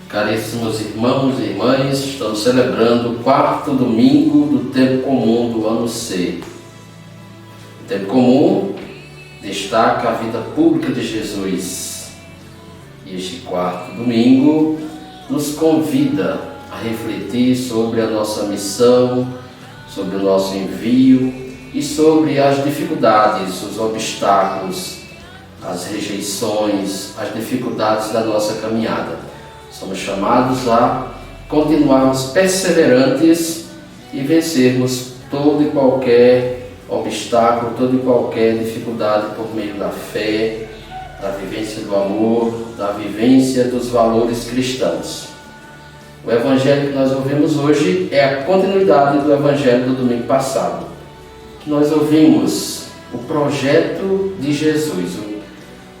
Caríssimos irmãos e irmãs, estamos celebrando o 4º domingo do tempo comum do ano C. O tempo comum destaca a vida pública de Jesus. E este 4º domingo nos convida a refletir sobre a nossa missão, sobre o nosso envio e sobre as dificuldades, os obstáculos, as rejeições, as dificuldades da nossa caminhada. Somos chamados a continuarmos perseverantes e vencermos todo e qualquer obstáculo, toda e qualquer dificuldade por meio da fé, da vivência do amor, da vivência dos valores cristãos. O Evangelho que nós ouvimos hoje é a continuidade do Evangelho do domingo passado, que nós ouvimos o projeto de Jesus,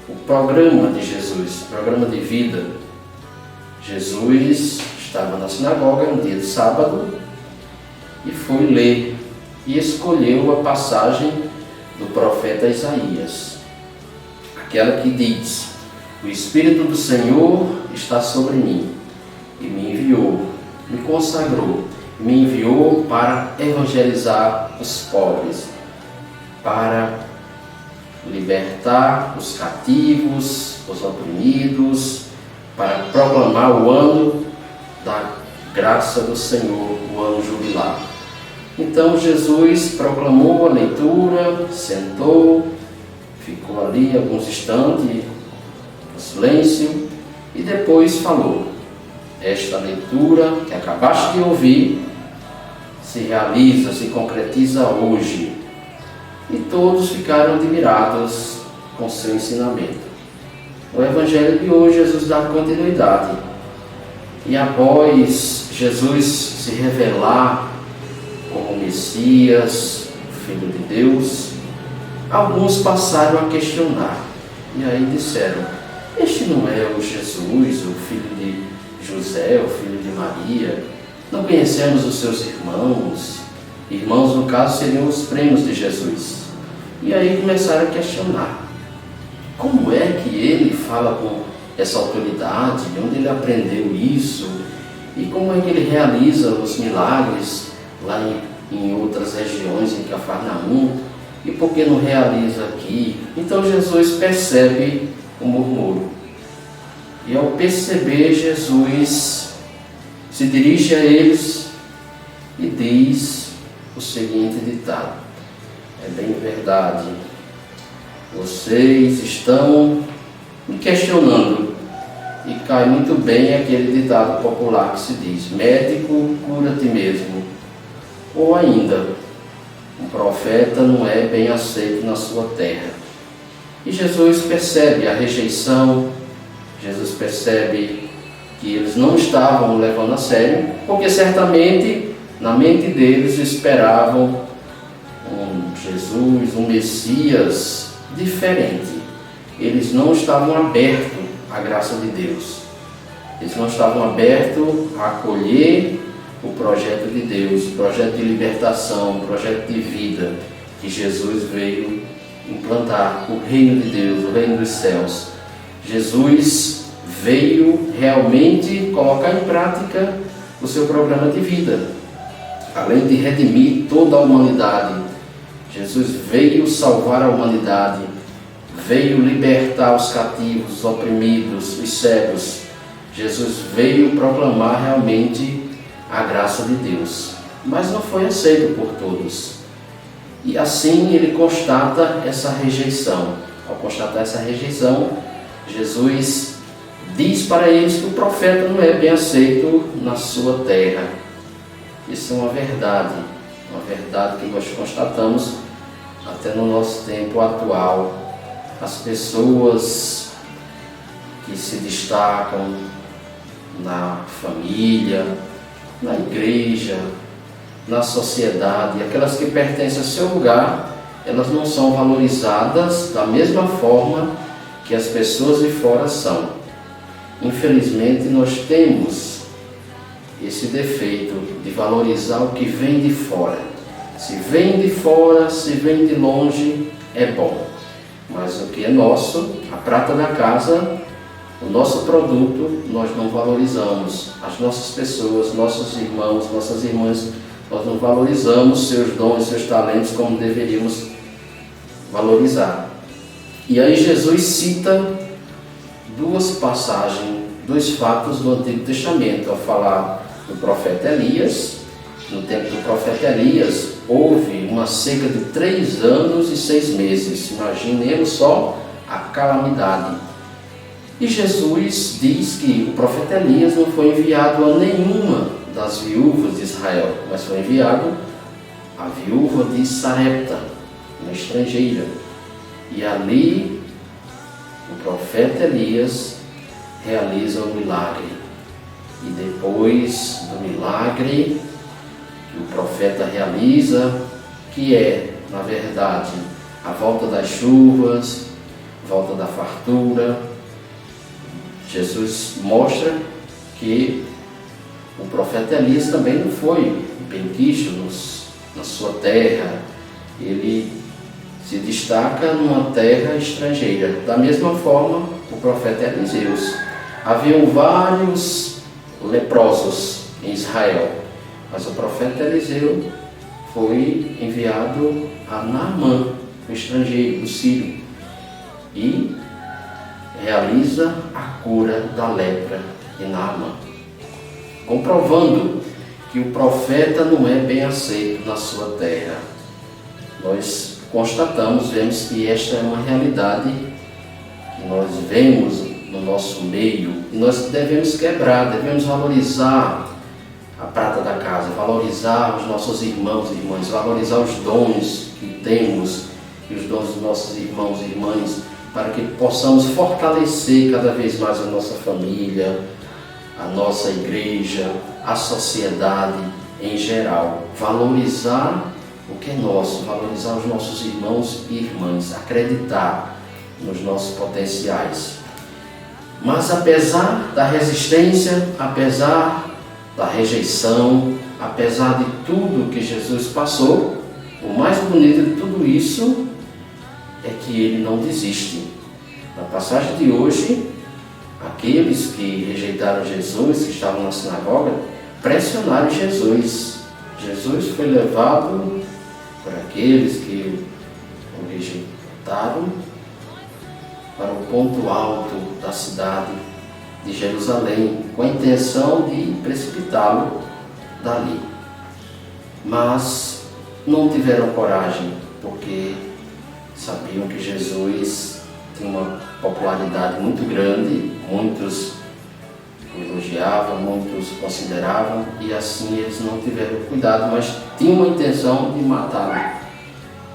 o programa de Jesus, o programa de vida. Jesus estava na sinagoga um dia de sábado e foi ler e escolheu a passagem do profeta Isaías, aquela que diz: "O Espírito do Senhor está sobre mim e me enviou, me consagrou, me enviou para evangelizar os pobres, para libertar os cativos, os oprimidos, para proclamar o ano da graça do Senhor, o ano jubilar." Então Jesus proclamou a leitura, sentou, ficou ali alguns instantes no silêncio e depois falou: "Esta leitura que acabaste de ouvir se realiza, se concretiza hoje." E todos ficaram admirados com seu ensinamento. No Evangelho de hoje, Jesus dá continuidade. E após Jesus se revelar como Messias, o Filho de Deus, alguns passaram a questionar. E aí disseram: "Este não é o Jesus, o filho de José, o filho de Maria? Não conhecemos os seus irmãos?" Irmãos, no caso, seriam os primos de Jesus. E aí começaram a questionar: como é que ele fala com essa autoridade? De onde ele aprendeu isso? E como é que ele realiza os milagres lá em outras regiões, em Cafarnaum? E por que não realiza aqui? Então Jesus percebe o murmúrio. E ao perceber, Jesus se dirige a eles e diz o seguinte ditado: "É bem verdade, vocês estão me questionando." E cai muito bem aquele ditado popular que se diz: "Médico, cura a ti mesmo." Ou ainda: "Um profeta não é bem aceito na sua terra." E Jesus percebe a rejeição, Jesus percebe que eles não estavam levando a sério, porque certamente na mente deles esperavam um Jesus, um Messias diferente. Eles não estavam abertos à graça de Deus. Eles não estavam abertos a acolher o projeto de Deus, o projeto de libertação, o projeto de vida que Jesus veio implantar, o reino de Deus, o reino dos céus. Jesus veio realmente colocar em prática o seu programa de vida. Além de redimir toda a humanidade, Jesus veio salvar a humanidade, veio libertar os cativos, os oprimidos, os cegos. Jesus veio proclamar realmente a graça de Deus, mas não foi aceito por todos. E assim ele constata essa rejeição. Ao constatar essa rejeição, Jesus diz para eles que o profeta não é bem aceito na sua terra. Isso é uma verdade que nós constatamos até no nosso tempo atual. As pessoas que se destacam na família, na igreja, na sociedade, aquelas que pertencem ao seu lugar, elas não são valorizadas da mesma forma que as pessoas de fora são. Infelizmente, nós temos esse defeito de valorizar o que vem de fora. Se vem de fora, se vem de longe, é bom. Mas o que é nosso, a prata da casa, O nosso produto nós não valorizamos, as nossas pessoas, nossos irmãos, nossas irmãs, nós não valorizamos seus dons, seus talentos como deveríamos valorizar. E aí Jesus cita duas passagens, dois fatos do Antigo Testamento, ao falar do profeta Elias. No tempo do profeta Elias, houve uma seca de 3 anos e 6 meses. Imaginemos só a calamidade. E Jesus diz que o profeta Elias não foi enviado a nenhuma das viúvas de Israel, mas foi enviado à viúva de Sarepta, uma estrangeira. E ali o profeta Elias realiza um milagre. E depois do milagre que o profeta realiza, que é, na verdade, a volta das chuvas, a volta da fartura, Jesus mostra que o profeta Elias também não foi benquisto na sua terra. Ele se destaca numa terra estrangeira. Da mesma forma, o profeta Eliseus. Haviam vários leprosos em Israel, mas o profeta Eliseu foi enviado a Naamã, o estrangeiro, o sírio, e realiza a cura da lepra em Naamã, comprovando que o profeta não é bem aceito na sua terra. Nós constatamos, vemos que esta é uma realidade que nós vemos no nosso meio, e nós devemos quebrar, devemos valorizar a prata da casa, valorizar os nossos irmãos e irmãs, valorizar os dons que temos e os dons dos nossos irmãos e irmãs, para que possamos fortalecer cada vez mais a nossa família, a nossa igreja, a sociedade em geral. Valorizar o que é nosso, valorizar os nossos irmãos e irmãs, acreditar nos nossos potenciais. Mas apesar da resistência, apesar da rejeição, apesar de tudo que Jesus passou, o mais bonito de tudo isso é que ele não desiste. Na passagem de hoje, aqueles que rejeitaram Jesus, que estavam na sinagoga, pressionaram Jesus. Jesus foi levado por aqueles que o rejeitaram para o ponto alto da cidade de Jerusalém, com a intenção de precipitá-lo dali. Mas não tiveram coragem, porque sabiam que Jesus tinha uma popularidade muito grande, muitos o elogiavam, muitos consideravam, e assim eles não tiveram cuidado, mas tinham a intenção de matá-lo.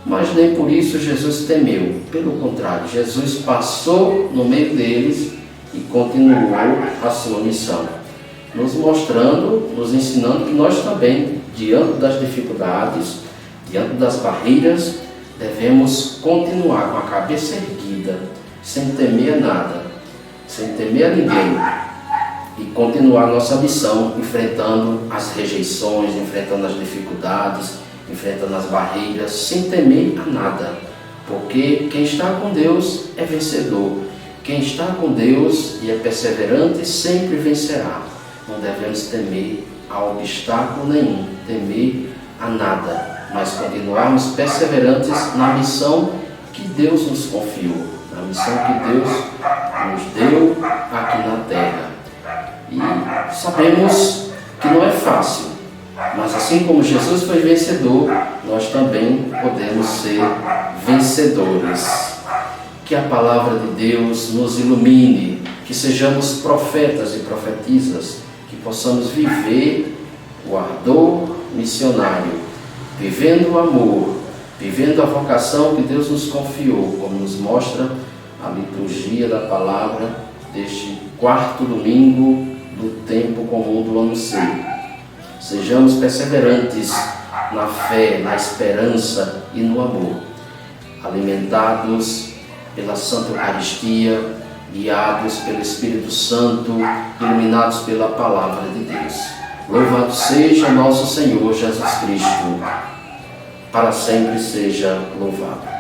Mas nem por isso Jesus temeu, pelo contrário, Jesus passou no meio deles e continuou a sua missão, nos mostrando, nos ensinando que nós também, diante das dificuldades, diante das barreiras, devemos continuar com a cabeça erguida, sem temer a nada, sem temer a ninguém, e continuar nossa missão, enfrentando as rejeições, enfrentando as dificuldades, enfrentando as barreiras, sem temer a nada, porque quem está com Deus é vencedor. Quem está com Deus e é perseverante sempre vencerá. Não devemos temer a obstáculo nenhum, temer a nada, mas continuarmos perseverantes na missão que Deus nos confiou, na missão que Deus nos deu aqui na terra. E sabemos que não é fácil, mas assim como Jesus foi vencedor, nós também podemos ser vencedores. Que a palavra de Deus nos ilumine, que sejamos profetas e profetisas, que possamos viver o ardor missionário, vivendo o amor, vivendo a vocação que Deus nos confiou, como nos mostra a liturgia da palavra deste 4º domingo do tempo comum do ano C. Sejamos perseverantes na fé, na esperança e no amor, alimentados pela Santa Eucaristia, guiados pelo Espírito Santo, iluminados pela Palavra de Deus. Louvado seja nosso Senhor Jesus Cristo, para sempre seja louvado.